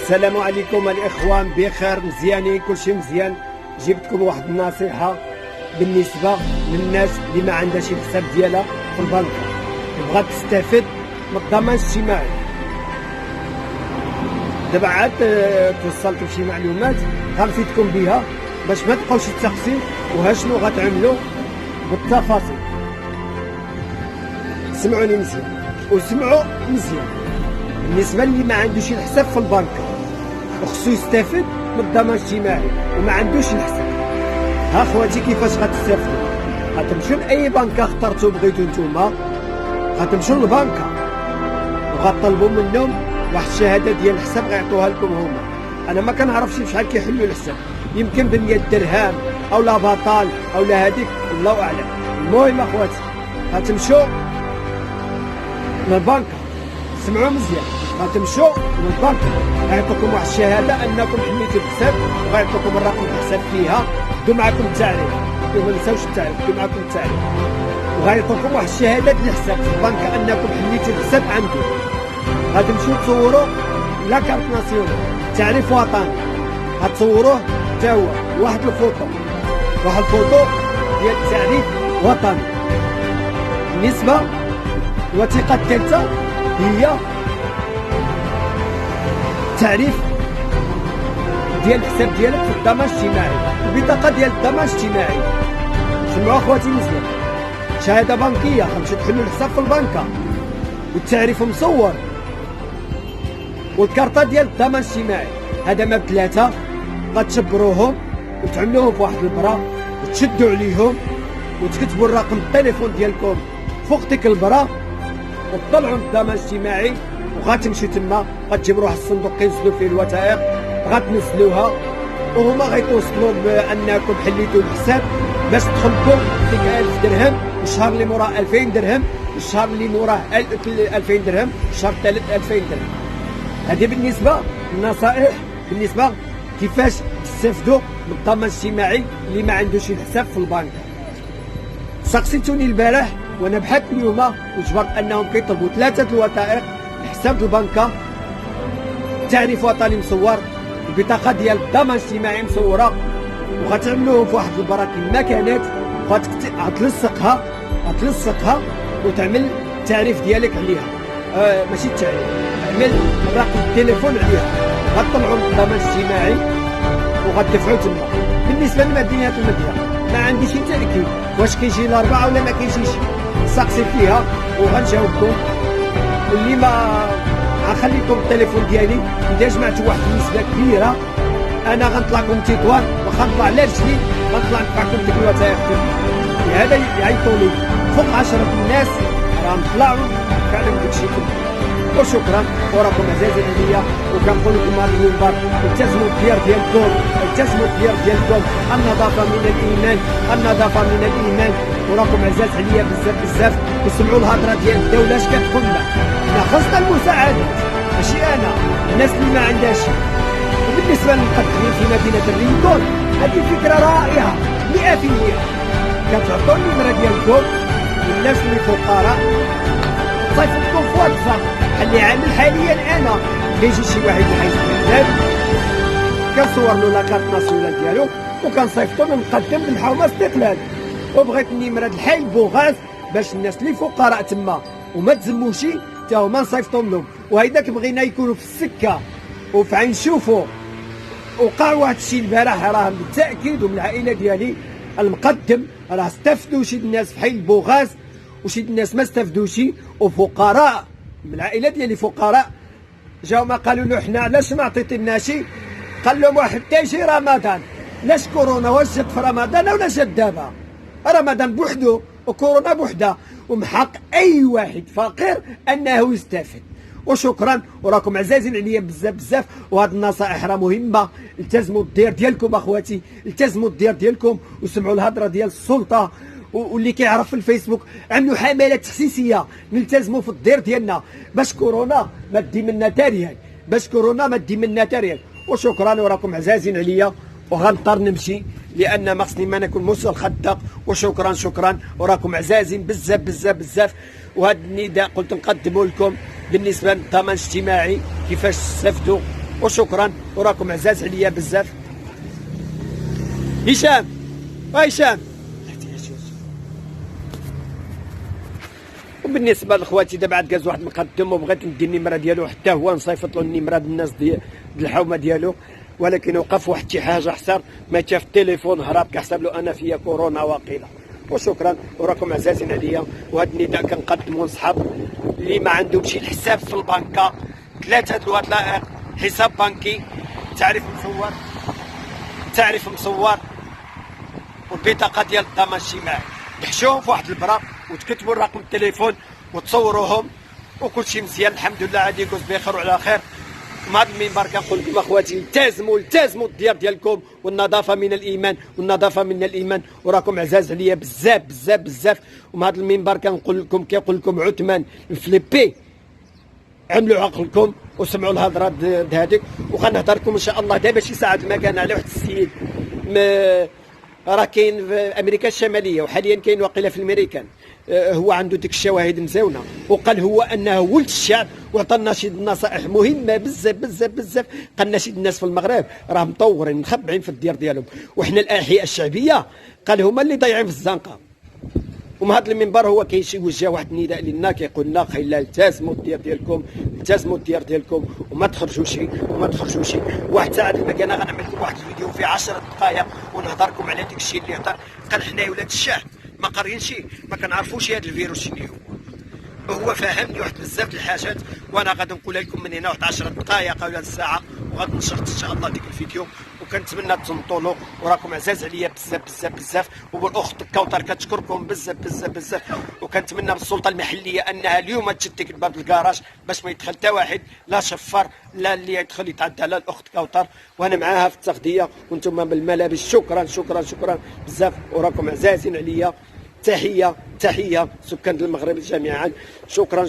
السلام عليكم الاخوان، بخير مزيانين كلشي مزيان. جبتكم واحد النصيحه بالنسبه للناس اللي ما عندهاش الحساب ديالها في البنك وبغات تستافد من الضمان الاجتماعي. دابا عاد توصلت بشي معلومات غنفيدكم بها باش ما تبقاوش تسقسيو وها شنو غتعملوا بالتفاصيل. سمعوني مزيان وسمعوا مزيان. بالنسبه اللي ما عندوش الحساب في البنك وخصو يستافد من الضمان الاجتماعي وما عندوش الحساب، ها خواتي كيفاش غتستافدوا؟ غتمشيو لاي بنكه اخترتو بغيتو نتوما، غتمشيو للبنكه وغطلبوا منهم واحد الشهاده ديال الحساب غيعطوها لكم هما. انا ما كنعرفش بشحال كيحلوا الحساب، يمكن ب100 درهم او لا بطال او لا هذيك الله اعلم. المهم اخواتي غتمشيو للبنكه، سمعوا مزيان، غتمشيو للبنكه غيعطوكم واحد الشهاده انكم حليتوا الحساب وغيعطوكم الرقم الحساب فيها، دو معكم التعريف، ما نساوش التعريف، دو معكم التعريف، وغيعطوكم واحد الشهاده ديال الحساب في البنكه انكم حليتوا الحساب عنده. غتمشيو تصوروا لا كارت ناسيونال، تعريف وطني، غتصوروه حتى هو واحد الفوطو ديال التعريف وطني. بالنسبه الوثيقه الثالثه هي تعريف ديال الحساب ديالك في الضمان الاجتماعي، البطاقه ديال الضمان الاجتماعي. سمعوا اخواتي مزيان، شهاده بنكيه غتمشيو تحلوا الحساب في البنكه والتعريف مصور والكارطه ديال الضمان الاجتماعي. هذا ما بثلاثه غتشبروهم وتعملوهم في واحد البرا وتشدوا عليهم وتكتبوا الرقم التليفون ديالكم فوق ديك البرا وتطلعوا الضمان الاجتماعي وغتمشيو تما غتجيبوا واحد الصندوق كينزلوا فيه الوثائق غتنزلوها وهما غيتوصلوا بانكم حليتوا الحساب باش تخلطوا ديك 1000 درهم، والشهر اللي موراه 2000 درهم، والشهر اللي موراه 2000 درهم، الشهر الثالث 2000 درهم. هذه بالنسبه للنصائح بالنسبه كيفاش تستافدوا من الضمان الاجتماعي اللي ما عندوش الحساب في البنك. سقسيتوني البارح وانا بحثت اليوم وجبرت انهم كيطلبوا 3 الوثائق: حساب البنكه، تعريف وطني مصور، البطاقه ديال الضمان الاجتماعي مصوره، وغتعملوهم في واحد البراكين مكانات غتلصقها وتعمل التعريف ديالك عليها. ماشي التعريف، عمل رقم التليفون عليها، غتطلعوا من الضمان الاجتماعي وغتدفعوا تما. بالنسبه لمدينه المدينه ما عنديش تاكيد واش كيجي الاربعه ولا ما كيجيش، سقسي فيها وغنجاوبكم. واللي ما غنخليكم التليفون ديالي، اذا جمعت واحد النسبه كبيره انا غنطلعكم تيطوان وغنطلع على رجلي غنطلع ندفعكم ديك الوثائق. لهذا يعيطوا لي فوق 10 الناس غنطلعوا فعلا داكشي كله. وشكرا وراكم عزازين عليا، وكنقول لكم هذا المنبر التزموا الديار ديالكم، النظافه من الايمان، وراكم عزاز عليا بزاف. وسمعوا الهضره ديال الدوله اش كتقول لنا، حنا خاصنا المساعدات ماشي انا الناس اللي ما عندهاش. وبالنسبه للمقدمين في مدينه الريكون، هذه فكره رائعه 100%. كتعطوا النمره ديالكم للناس اللي فقراء، صيفطكم في واتساب بحال اللي عامل حاليا انا. كيجي شي واحد يحيد البلاد كنصور له لاكارت ناسيونال ديالو وكنصيفطو من مقدم بالحومه استقلال، وبغيت النمره د الحي بوغاز باش الناس اللي فقراء تما وما تزموش حتى هما نصيفطهم لهم. وهيداك بغينا يكونوا في السكه وفي عين شوفوا. وقع واحد الشيء البارح راه بالتاكيد، ومن العائله ديالي المقدم راه استفدوا شي الناس في حي البوغاز وشي الناس ما استفدوش، وفقراء من العائله ديالي فقراء جاو ما قالوا له حنا علاش ما عطيتيناش؟ قال لهم واحد تيجي رمضان، لاش كورونا واش جات في رمضان ولا جات دابا؟ رمضان بوحدو وكورونا بوحدها، ومحق اي واحد فقير انه يستفد. وشكرا وراكم عزازين عليا بزاف. وهاد النصائح راه مهمه، التزموا الدير ديالكم اخواتي، التزموا الدير ديالكم وسمعوا الهضره ديال السلطه. واللي كيعرف في الفيسبوك عملوا حملات تحسيسيه نلتزموا في الدير ديالنا باش كورونا ما تدي منا تاريخ. وشكرا وراكم عزازين عليا، وغنضطر نمشي لان ما خصني ما نكون موسى الخدق. وشكرا وراكم عزازين بزاف. وهذا النداء قلت نقدمه لكم بالنسبه للضمان الاجتماعي كيفاش تستافدوا وشكرا، وراكم عزاز عليا بزاف. هشام هشام. وبالنسبه لخواتي دابا عاد كاز واحد مقدم وبغيت ندي النمره ديالو حتى هو نصيفط له النمره الناس ديال الحومه ديالو، ولكن وقف واحد شي حاجه حسر ما شاف التليفون هرب كحسب له انا فيا كورونا واقيلا. وشكرا، وراكم عزازين عليا. وهذا النداء كنقدموا لصحاب اللي ما عندهمش الحساب في البنكه، 3 الوثائق: حساب بنكي، تعريف مصور والبطاقه ديال الضمان الاجتماعي. تحشوهم في واحد البرا وتكتبوا الرقم التليفون وتصوروهم وكلشي مزيان الحمد لله. عاد يكون بخير وعلى خير. مع هذا المنبر كنقول لكم اخواتي التزموا الديار ديالكم، والنظافه من الايمان، والنظافه من الايمان، وراكم عزاز عليا بزاف بزاف بزاف. ومع هذا المنبر كنقول لكم عثمان فليبي، عملوا عقلكم وسمعوا الهضره هذيك. وغنهضر لكم ان شاء الله دابا شي ساعه المكان على واحد السيد راه كاين في امريكا الشماليه، وحاليا كاين واقيلا في الميريكان. هو عنده ديك الشواهد مزاونه، وقال هو انه ولد الشعب، وعطى الناشد النصائح مهمه بزاف بزاف بزاف. قال ناشد الناس في المغرب راه مطورين مخبعين في الديار ديالهم، وحنا الاحياء الشعبيه قال هما اللي ضايعين في الزنقه. ومن هذا المنبر هو كيوجه واحد النداء لنا، كيقول لنا خيلا التزموا الديار ديالكم، وما تخرجوش واحد ساعه المكانه غنعمل لكم واحد الفيديو فيه 10 دقائق ونهضر لكم على داك الشيء اللي هضر. قال حنايا ولاد الشعب ما قاريينش، ما كنعرفوش هذا الفيروس شنو هو فهمني واحد بزاف د الحاجات، وانا غادي نقولها لكم من هنا واحد 10 دقائق ولا الساعه، وغادي نشرح ان شاء الله ديك الفيديو. وكنتمنى تصنتوا له، وراكم عزاز عليا بزاف بزاف بزاف. والاخت كوثر كتشكركم بزاف بزاف بزاف. وكنتمنى من السلطه المحليه انها اليوم تشد ديك الباب الكراج باش ما يدخل حتى واحد، لا شفر لا اللي يدخل يتعدى على الاخت كوثر، وانا معاها في التغذيه وانتم بالملابس. شكرا بزاف، وراكم عزازين عليا. تحيه سكان المغرب جميعا. شكرا